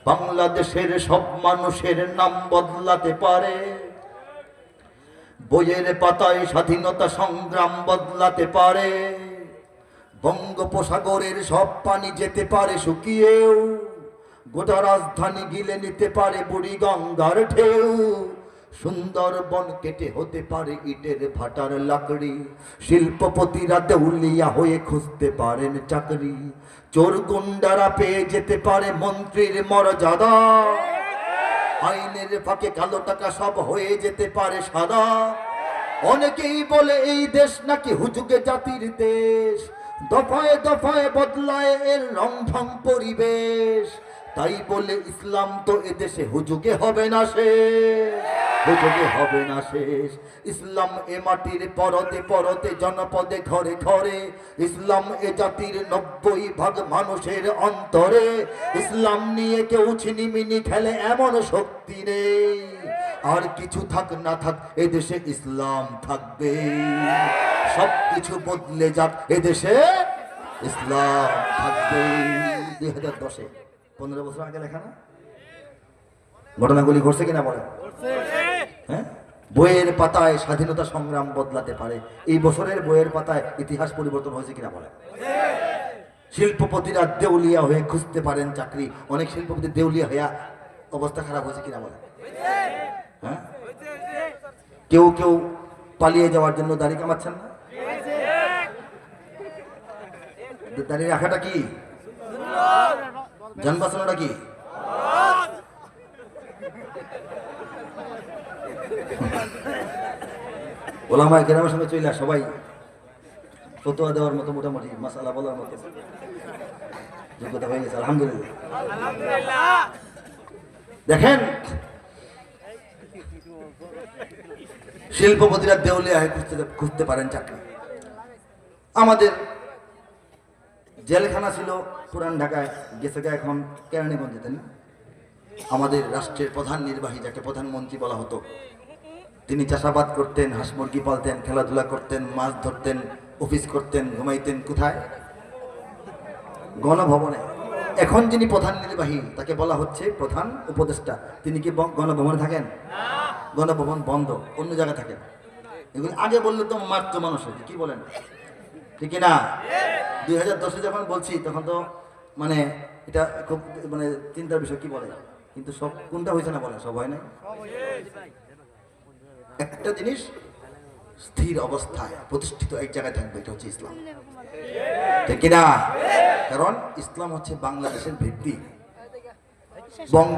বাংলাদেশের সব মানুষের নাম বদলাতে পারে, বইয়ের পাতায় স্বাধীনতা সংগ্রাম বদলাতে পারে, বঙ্গোপসাগরের সব পানি যেতে পারে শুকিয়েও, গোটা রাজধানী গিলে নিতে পারে বুড়ি গঙ্গার ঢেউ, সুন্দরবন কেটে হতে পারে ইটের ভাটার লাকড়ি, শিল্পপতিরা দেউলিয়া হয়ে খুঁজতে পারেন চাকরি, চোর গুন্ডারা পেয়ে যেতে পারে মন্ত্রীর মর্যাদা, আইনের ফাঁকে কালো টাকা সব হয়ে যেতে পারে সাদা। অনেকেই বলে এই দেশ নাকি হুজুগে জাতির দেশ, দফায় দফায় বদলায় এর রংঢং পরিবেশ, তাই বলে ইসলাম তো এদেশে হুজুগে হবে না শেষ, হুজুগে হবে না শেষ। ইসলাম এ মাটির পরতে পরতে জনপদে ঘরে ঘরে, ইসলাম এ জাতির 90% মানুষের অন্তরে, ইসলাম নিয়ে কেউ ছিনিমিনি খেলে এমন শক্তি নেই, আর কিছু থাক না থাক এদেশে ইসলাম থাকবে, সব কিছু বদলে যাক এদেশে ইসলাম থাকবে। 2010-এ 15 বছর আগে লেখা না, ঘটনাগুলি ঘটছে কিনা বলে? হ্যাঁ, বইয়ের পাতায় স্বাধীনতা সংগ্রাম বদলাতে পারে, এই বছরের বইয়ের পাতায় ইতিহাস পরিবর্তন হয়েছে কিনা বলে? শিল্পপতিরা দেউলিয়া হয়ে খুঁজতে পারেন চাকরি, অনেক শিল্পপতি দেউলিয়া হয়ে অবস্থা খারাপ হয়েছে কিনা বলে? হ্যাঁ, কেউ কেউ পালিয়ে যাওয়ার জন্য দাড়ি কামাচ্ছেন না, দাঁড়িয়ে রাখাটা কি যান বাঁচানোটা কি? ওলামায়ে কেরামের সঙ্গে চইলা সবাই ফতোয়া দেওয়ার মতো মোটামুটি মাসালা বলার মতো যোগ্যতা হয়ে গেছে, আলহামদুলিল্লাহ। দেখেন, শিল্পপতিরা দেউলিয়া হয়ে খুঁজতে পারেন চাকরি। আমাদের জেলখানা ছিল পুরান ঢাকায়, গেছে এখন কেরানীগঞ্জে, তাই না? আমাদের রাষ্ট্রের প্রধান নির্বাহী, যাকে প্রধানমন্ত্রী বলা হতো, তিনি চাষাবাদ করতেন, হাঁস মুরগি পালতেন, খেলাধুলা করতেন, মাছ ধরতেন, অফিস করতেন, ঘুমাইতেন কোথায়? গণভবনে। এখন যিনি প্রধান নির্বাহী তাকে বলা হচ্ছে প্রধান উপদেষ্টা, তিনি কি গণভবনে থাকেন? গণভবন বন্ধ, অন্য জায়গায় থাকেন। এগুলি আগে বললে তো মারত মানুষের, কি বলেন ঠিক না? 2010-এ যখন বলছি তখন তো মানে এটা খুব মানে চিন্তার বিষয়, কি বলে, কিন্তু সব কোনটা হয়েছে না বলে? সব হয় না। একটা জিনিস স্থির অবস্থায় প্রতিষ্ঠিত এক জায়গায় থাকবে, এটা হচ্ছে ইসলাম, ঠিক না? কারণ ইসলাম হচ্ছে বাংলাদেশের ভিত্তি। বঙ্গ